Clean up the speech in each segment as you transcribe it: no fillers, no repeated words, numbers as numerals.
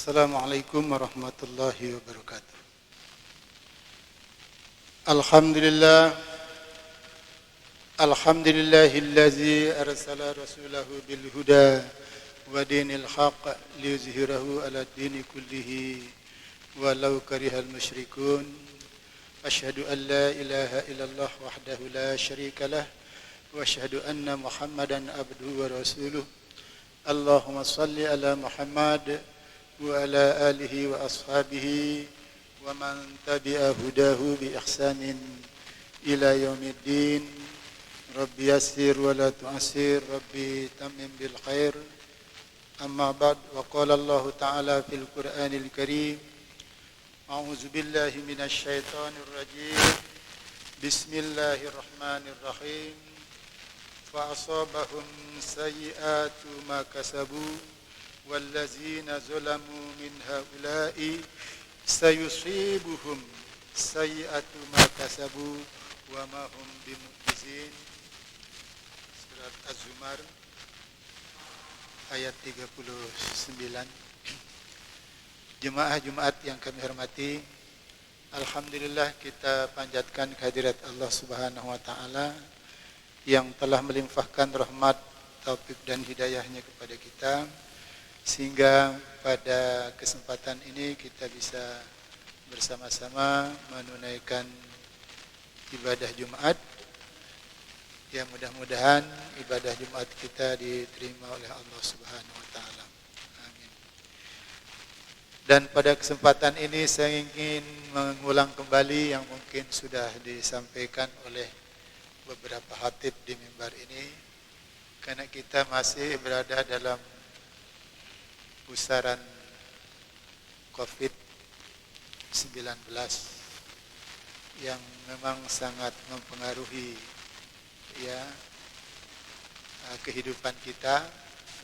Assalamualaikum warahmatullahi wabarakatuh. Alhamdulillahillazi arsala rasulahu bil huda wa dinil haqq liyuzhirahu ala dini kullihi walau karihal musyrikun. Asyhadu an la ilaha illallah wahdahu la syarika lah wa asyhadu anna Muhammadan abduhu wa rasuluh. Allahumma salli ala Muhammad wa ala alihi wa ashabihi wa man tabi'a hudahu bi ihsanin ila yaumiddin. Rabbi yassir wa la tu'assir, Rabbi tammim bil khair. Amma ba'd, wa qala Allah ta'ala fil Qur'anil Karim, a'udzu billahi minasy syaithanir rajim. Bismillahirrahmanirrahim. Fa asabahum sayyi'atu ma kasabu wallazina zalamu min haula'i sayusibuhum sayyi'atu ma kasabu wa ma hum bimu'jizin. Surat Az-Zumar ayat 39. Jemaah Jumat yang kami hormati, alhamdulillah kita panjatkan kehadirat Allah Subhanahu wa taala yang telah melimpahkan rahmat, taufik dan hidayahnya kepada kita, sehingga pada kesempatan ini kita bisa bersama-sama menunaikan ibadah Jumat. Ya, mudah-mudahan ibadah Jumat kita diterima oleh Allah Subhanahu wa taala. Amin. Dan pada kesempatan ini saya ingin mengulang kembali yang mungkin sudah disampaikan oleh beberapa khatib di mimbar ini, karena kita masih berada dalam pusaran COVID-19 yang memang sangat mempengaruhi kehidupan kita,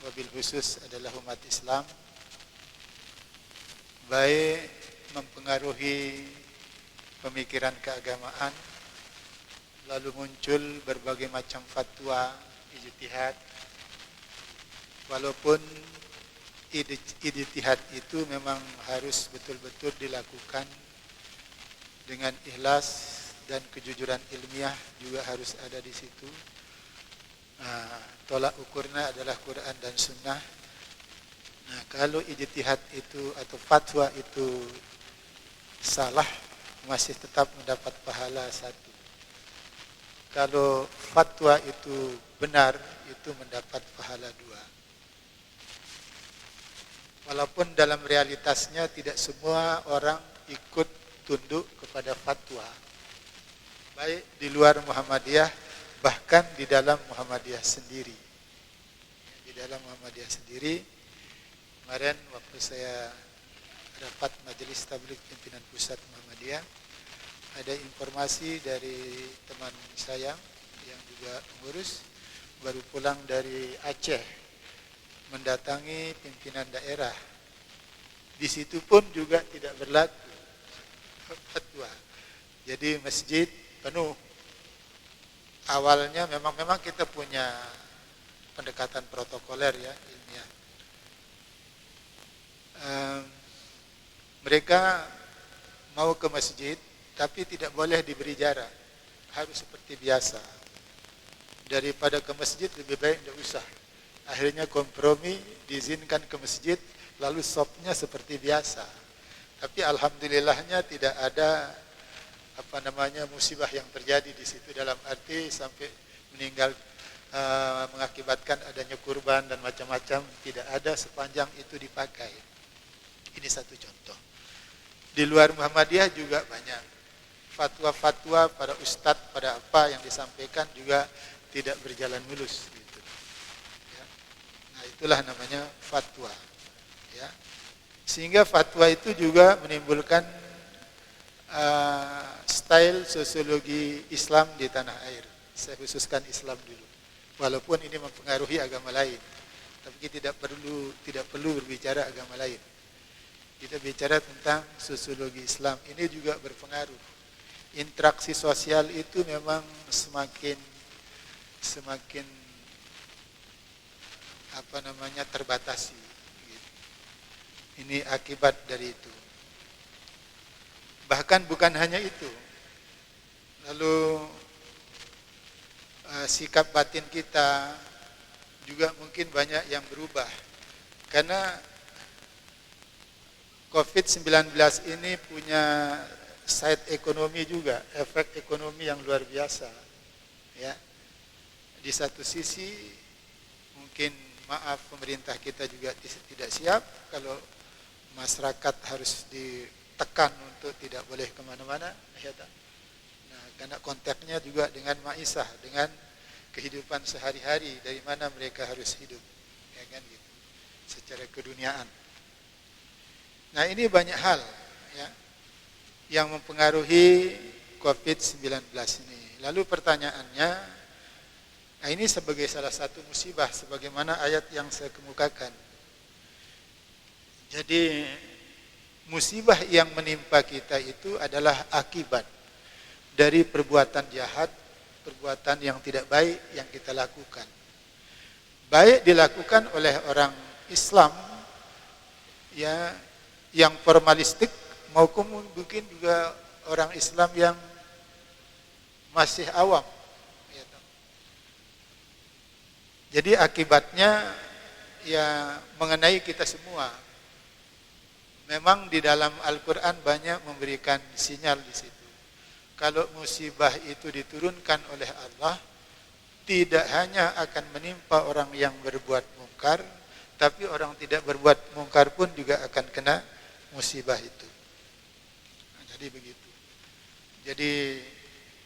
wabil khusus adalah umat Islam, baik mempengaruhi pemikiran keagamaan, lalu muncul berbagai macam fatwa, ijtihad, walaupun ijtihad itu memang harus betul-betul dilakukan dengan ikhlas dan kejujuran ilmiah juga harus ada di situ. Tolak ukurnya adalah Quran dan Sunnah. Nah, kalau ijtihad itu atau fatwa itu salah, masih tetap mendapat pahala satu. Kalau fatwa itu benar, itu mendapat pahala dua. Walaupun dalam realitasnya tidak semua orang ikut tunduk kepada fatwa, baik di luar Muhammadiyah, bahkan di dalam Muhammadiyah sendiri. Di dalam Muhammadiyah sendiri, kemarin waktu saya rapat Majelis Tabligh Pimpinan Pusat Muhammadiyah, ada informasi dari teman saya yang juga pengurus, baru pulang dari Aceh, mendatangi pimpinan daerah. Di situ pun juga tidak berlaku fatwa. Jadi masjid penuh. Awalnya memang kita punya pendekatan protokoler ya, ilmiah. Mereka mau ke masjid tapi tidak boleh diberi jarak, harus seperti biasa. Daripada ke masjid lebih baik tidak usah. Akhirnya kompromi, diizinkan ke masjid, lalu sopnya seperti biasa. Tapi alhamdulillahnya tidak ada musibah yang terjadi di situ, dalam arti sampai meninggal, mengakibatkan adanya kurban dan macam-macam, tidak ada sepanjang itu dipakai. Ini satu contoh. Di luar Muhammadiyah juga banyak fatwa-fatwa para ustadz, pada apa yang disampaikan juga tidak berjalan mulus. Itulah namanya fatwa, ya. Sehingga fatwa itu juga menimbulkan style sosiologi Islam di tanah air. Saya khususkan Islam dulu, walaupun ini mempengaruhi agama lain, tapi kita tidak perlu berbicara agama lain. Kita bicara tentang sosiologi Islam. Ini juga berpengaruh. Interaksi sosial itu memang semakin terbatasi. Ini akibat dari itu. Bahkan bukan hanya itu. Lalu sikap batin kita juga mungkin banyak yang berubah. Karena COVID-19 ini punya side ekonomi juga, efek ekonomi yang luar biasa. Ya. Di satu sisi mungkin maaf pemerintah kita juga tidak siap kalau masyarakat harus ditekan untuk tidak boleh kemana-mana. Nah, karena konteksnya juga dengan maisah, dengan kehidupan sehari-hari, dari mana mereka harus hidup, ya kan gitu, secara keduniaan. Nah, ini banyak hal ya yang mempengaruhi COVID-19 ini. Lalu pertanyaannya, nah ini sebagai salah satu musibah sebagaimana ayat yang saya kemukakan. Jadi musibah yang menimpa kita itu adalah akibat dari perbuatan jahat, perbuatan yang tidak baik yang kita lakukan. Baik dilakukan oleh orang Islam ya yang formalistik maupun mungkin juga orang Islam yang masih awam. Jadi akibatnya ya mengenai kita semua. Memang di dalam Al-Quran banyak memberikan sinyal di situ. Kalau musibah itu diturunkan oleh Allah, tidak hanya akan menimpa orang yang berbuat mungkar, tapi orang tidak berbuat mungkar pun juga akan kena musibah itu. Nah, jadi begitu. Jadi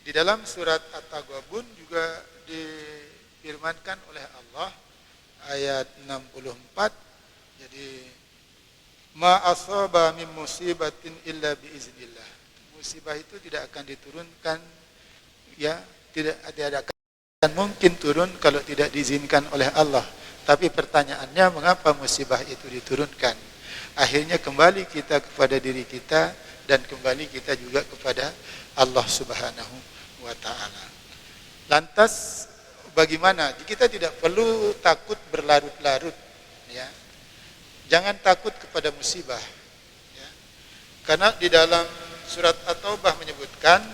di dalam surat At-Taghabun juga difirmankan oleh Allah ayat 64. Jadi ma asaba min musibatin illa biiznillah. Musibah itu tidak akan diturunkan ya, tidak akan mungkin turun kalau tidak diizinkan oleh Allah. Tapi pertanyaannya mengapa musibah itu diturunkan? Akhirnya kembali kita kepada diri kita dan kembali kita juga kepada Allah Subhanahu wa taala. Lantas bagaimana? Kita tidak perlu takut berlarut-larut ya. Jangan takut kepada musibah ya. Karena di dalam surat At-Taubah menyebutkan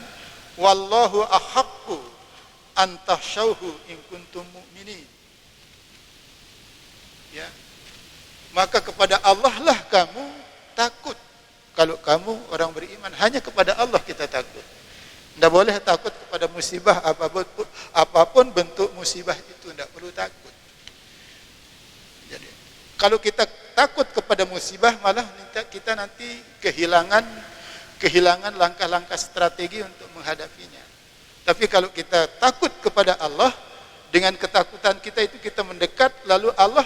wallahu ahaqqu an tahsyauhu in kuntum mu'minin. Ya. Maka kepada Allah lah kamu takut. Kalau kamu orang beriman, hanya kepada Allah kita takut. Tidak boleh takut kepada musibah apapun bentuk musibah itu, tidak perlu takut. Jadi, kalau kita takut kepada musibah, malah kita nanti kehilangan langkah-langkah strategi untuk menghadapinya. Tapi kalau kita takut kepada Allah, dengan ketakutan kita itu kita mendekat, lalu Allah,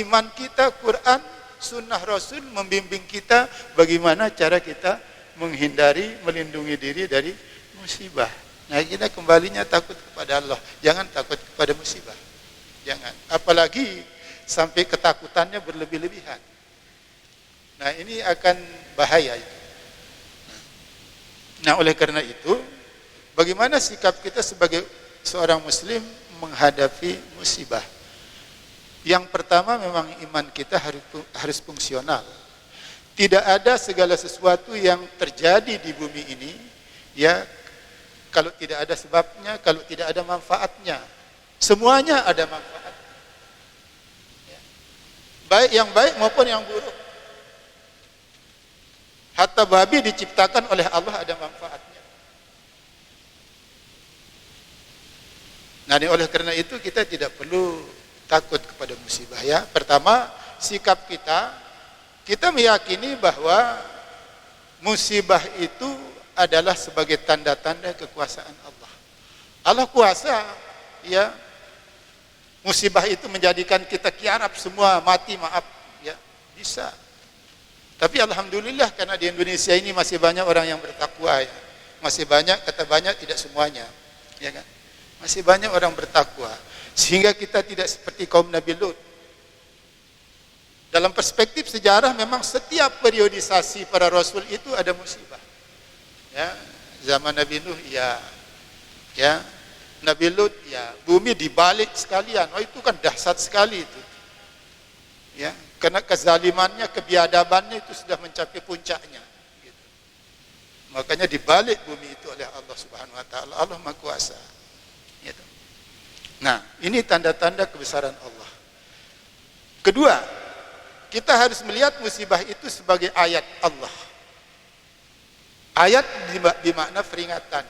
iman kita, Quran, sunnah Rasul membimbing kita bagaimana cara kita menghindari, melindungi diri dari musibah. Nah, kita kembalinya takut kepada Allah, jangan takut kepada musibah. Jangan, apalagi sampai ketakutannya berlebih-lebihan. Nah, ini akan bahaya itu. Nah, oleh karena itu, bagaimana sikap kita sebagai seorang muslim menghadapi musibah? Yang pertama, memang iman kita harus fungsional. Tidak ada segala sesuatu yang terjadi di bumi ini ya kalau tidak ada sebabnya, kalau tidak ada manfaatnya. Semuanya ada manfaat. Baik yang baik maupun yang buruk. Hatta babi diciptakan oleh Allah ada manfaatnya. Nah, oleh karena itu kita tidak perlu takut kepada musibah ya. Pertama, sikap kita meyakini bahwa musibah itu adalah sebagai tanda-tanda kekuasaan Allah. Allah kuasa ya. Musibah itu menjadikan kita kiarap semua mati, maaf ya, bisa. Tapi alhamdulillah karena di Indonesia ini masih banyak orang yang bertakwa ya. Masih banyak, kata banyak tidak semuanya, ya kan? Masih banyak orang bertakwa sehingga kita tidak seperti kaum Nabi Lut. Dalam perspektif sejarah memang setiap periodisasi para rasul itu ada musibah. Ya, zaman Nabi Nuh ya, Nabi Lut ya, bumi dibalik sekalian. Oh, itu kan dahsyat sekali itu. Ya, Karena kezalimannya, kebiadabannya itu sudah mencapai puncaknya. Gitu. Makanya dibalik bumi itu oleh Allah Subhanahu Wa Taala. Allah Maha Kuasa. Gitu. Nah, ini tanda-tanda kebesaran Allah. Kedua, kita harus melihat musibah itu sebagai ayat Allah. Ayat bermakna peringatan.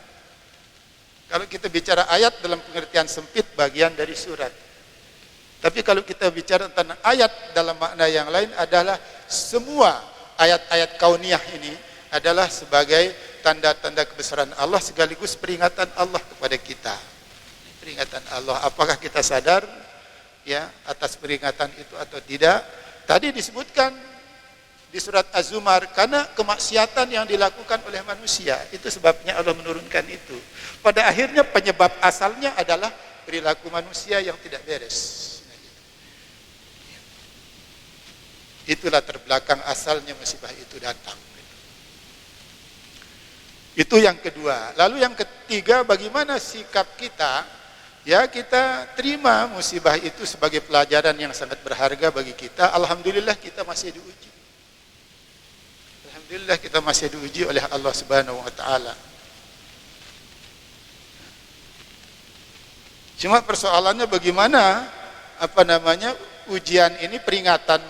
Kalau kita bicara ayat dalam pengertian sempit, bagian dari surat. Tapi kalau kita bicara tentang ayat dalam makna yang lain adalah semua ayat-ayat kauniyah ini adalah sebagai tanda-tanda kebesaran Allah sekaligus peringatan Allah kepada kita. Peringatan Allah, apakah kita sadar ya atas peringatan itu atau tidak? Tadi disebutkan di surat Az-Zumar, karena kemaksiatan yang dilakukan oleh manusia, itu sebabnya Allah menurunkan itu. Pada akhirnya penyebab asalnya adalah perilaku manusia yang tidak beres. Itulah terbelakang asalnya musibah itu datang. Itu yang kedua. Lalu yang ketiga, bagaimana sikap kita? Ya, kita terima musibah itu sebagai pelajaran yang sangat berharga bagi kita. Alhamdulillah kita masih diuji. Alhamdulillah kita masih diuji oleh Allah Subhanahu Wa Taala. Cuma persoalannya bagaimana ujian ini, peringatan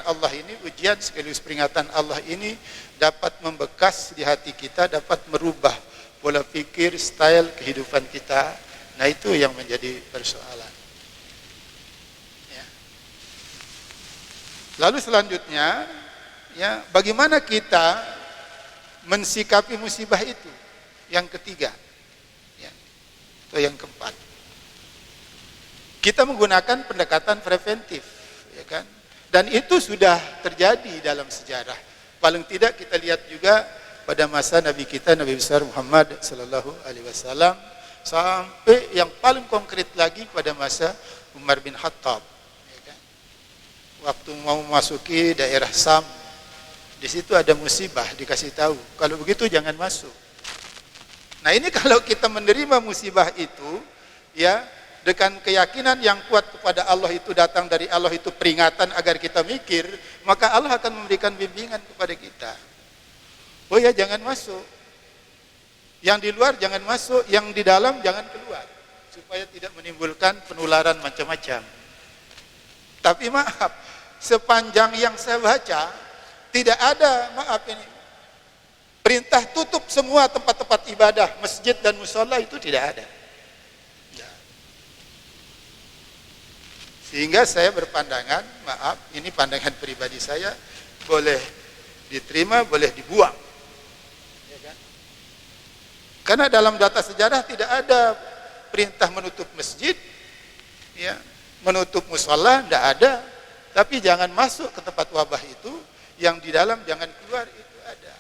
Allah ini, ujian sekaligus peringatan Allah ini dapat membekas di hati kita, dapat merubah pola pikir, style kehidupan kita. Nah, itu yang menjadi persoalan. Ya. Lalu selanjutnya, ya, bagaimana kita mensikapi musibah itu? Yang ketiga, ya, atau yang keempat. Kita menggunakan pendekatan preventif, ya kan? Dan itu sudah terjadi dalam sejarah. Paling tidak kita lihat juga pada masa Nabi kita, Nabi besar Muhammad sallallahu alaihi wasallam, sampai yang paling konkret lagi pada masa Umar bin Khattab, ya kan? Waktu mau memasuki daerah Sam, di situ ada musibah, dikasih tahu, kalau begitu jangan masuk. Nah, ini kalau kita menerima musibah itu, ya, dengan keyakinan yang kuat kepada Allah itu datang dari Allah, itu peringatan agar kita mikir, maka Allah akan memberikan bimbingan kepada kita. Oh ya, jangan masuk. Yang di luar jangan masuk, yang di dalam jangan keluar, supaya tidak menimbulkan penularan macam-macam. Tapi maaf, sepanjang yang saya baca, tidak ada, perintah tutup semua tempat-tempat ibadah, masjid dan mushola, itu tidak ada. Sehingga saya berpandangan, ini pandangan pribadi saya, boleh diterima, boleh dibuang. Ya kan? Karena dalam data sejarah tidak ada perintah menutup masjid, ya, menutup mushola, tidak ada. Tapi jangan masuk ke tempat wabah itu, yang di dalam jangan keluar, itu ada.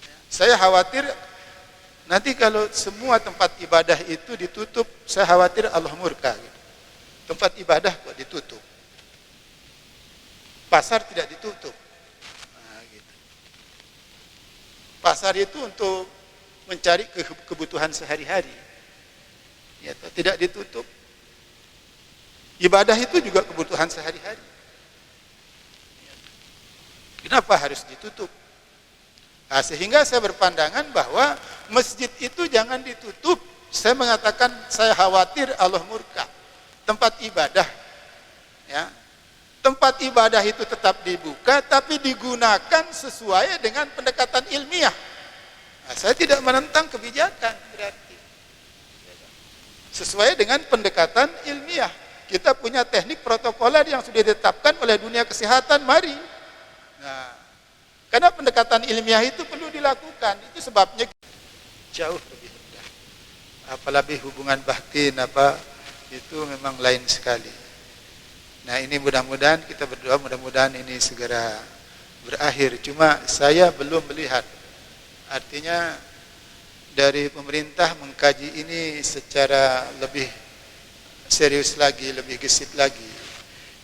Ya. Saya khawatir nanti kalau semua tempat ibadah itu ditutup, saya khawatir Allah murka. Gitu. Tempat ibadah kok ditutup, pasar tidak ditutup. Nah, gitu. Pasar itu untuk mencari kebutuhan sehari-hari, ya, tidak ditutup. Ibadah itu juga kebutuhan sehari-hari. Kenapa harus ditutup? Nah, sehingga saya berpandangan bahwa masjid itu jangan ditutup. Saya mengatakan saya khawatir Allah murka. Tempat ibadah, ya, tempat ibadah itu tetap dibuka, tapi digunakan sesuai dengan pendekatan ilmiah. Nah, saya tidak menentang kebijakan, berarti sesuai dengan pendekatan ilmiah. Kita punya teknik protokoler yang sudah ditetapkan oleh dunia kesehatan, mari. Nah, karena pendekatan ilmiah itu perlu dilakukan, itu sebabnya jauh lebih rendah. Apalagi hubungan batin itu memang lain sekali. Nah, ini mudah-mudahan kita berdoa, mudah-mudahan ini segera berakhir. Cuma saya belum melihat, artinya dari pemerintah mengkaji ini secara lebih serius lagi, lebih gesit lagi.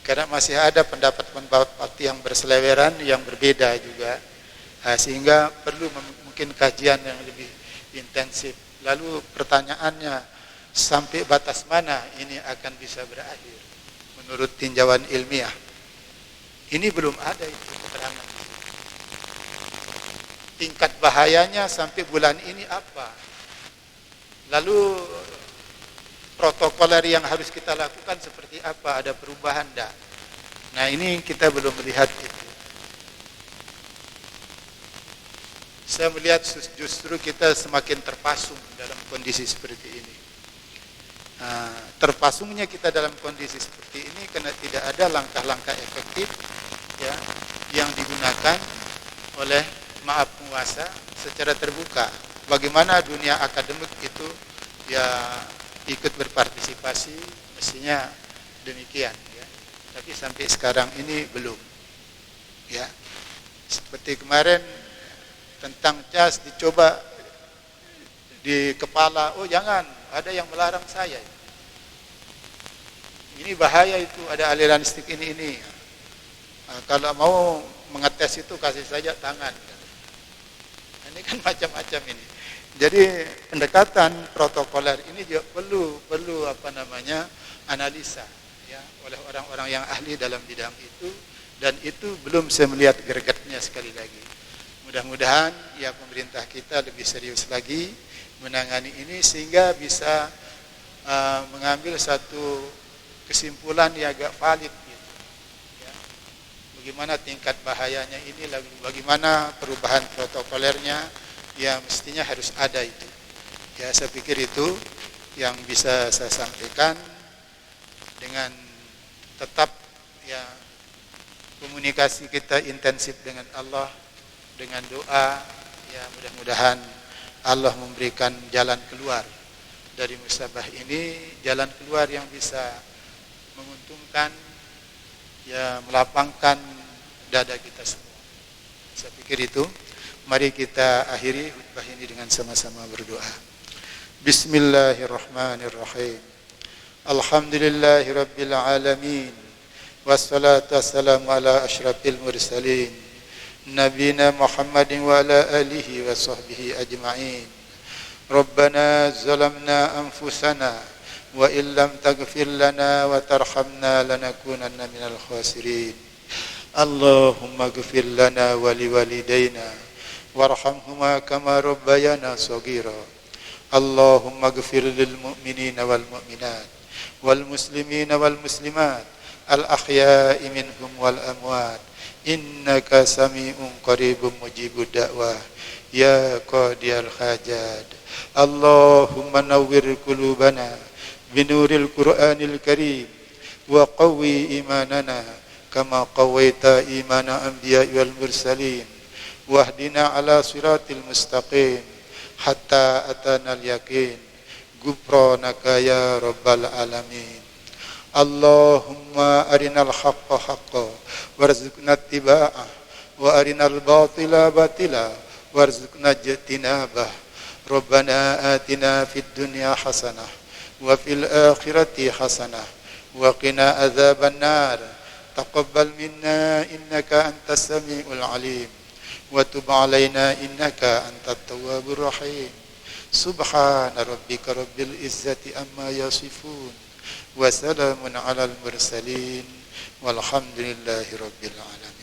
Karena masih ada pendapat-pendapat yang berseliweran, yang berbeda juga. Nah, sehingga perlu mungkin kajian yang lebih intensif. Lalu pertanyaannya, sampai batas mana ini akan bisa berakhir menurut tinjauan ilmiah? Ini belum ada itu keterangan. Tingkat bahayanya sampai bulan ini apa? Lalu protokoler yang harus kita lakukan seperti apa? Ada perubahan enggak? Nah, ini kita belum melihat itu. Saya melihat justru kita semakin terpasung dalam kondisi seperti ini. Terpasungnya kita dalam kondisi seperti ini karena tidak ada langkah-langkah efektif ya, yang digunakan oleh penguasa secara terbuka. Bagaimana dunia akademik itu ya ikut berpartisipasi, mestinya demikian ya. Tapi sampai sekarang ini belum. Ya. Seperti kemarin tentang cas dicoba di kepala, oh jangan, ada yang melarang saya. Ini bahaya itu, ada aliran listrik ini. Kalau mau mengetes itu kasih saja tangan. Ini kan macam-macam ini. Jadi pendekatan protokoler ini juga perlu analisa ya oleh orang-orang yang ahli dalam bidang itu, dan itu belum saya melihat gregetnya sekali lagi. Mudah-mudahan ya pemerintah kita lebih serius lagi menangani ini sehingga bisa mengambil satu kesimpulan yang agak valid gitu. Ya. Bagaimana tingkat bahayanya ini, bagaimana perubahan protokolernya yang mestinya harus ada itu. Ya, saya pikir itu yang bisa saya sampaikan dengan tetap ya komunikasi kita intensif dengan Allah. Dengan doa, ya mudah-mudahan Allah memberikan jalan keluar dari musabah ini, jalan keluar yang bisa menguntungkan, ya melapangkan dada kita semua. Saya pikir itu. Mari kita akhiri khutbah ini dengan sama-sama berdoa. Bismillahirrahmanirrahim. Alhamdulillahirabbil alamin. Wassalatu wassalamu ala asyrafil mursalin. Nabiyina Muhammadin wa ala alihi wa sahbihi ajma'in. Rabbana zalamna anfusana wa illam taghfir lana wa tarhamna lanakunanna minal khasirin. Allahumma ighfir lana wa liwalidayna warhamhuma kama rabbayana shaghira. Allahumma ighfir lil mu'minina wal mu'minat wal muslimina wal muslimat al ahya'i minhum wal amwat. Innaka sami'un qaribun mujibud da'wah ya qadiyal hajat. Allahumma nawwir qulubana binuril Qur'anil Karim wa qawwi imanana kama qawaita imana anbiya'i wal mursalin wahdina ala siratil mustaqim hatta atanal yaqin ghufranaka ya rabbal alamin. Allahumma arinal haqqa haqqa warzuqna ittiba'ah wa arinal batila batila warzuqna ijtinabah. Rabbana atina fid dunya hasanah wa fil akhirati hasanah wa qina adzaban nar. Taqabbal minna innaka antas samiul alim wa tub alaina innaka antat tawwabur rahim. Subhana rabbika rabbil izzati amma yasifun wa salamun alal mursalin walhamdulillahi rabbil alamin.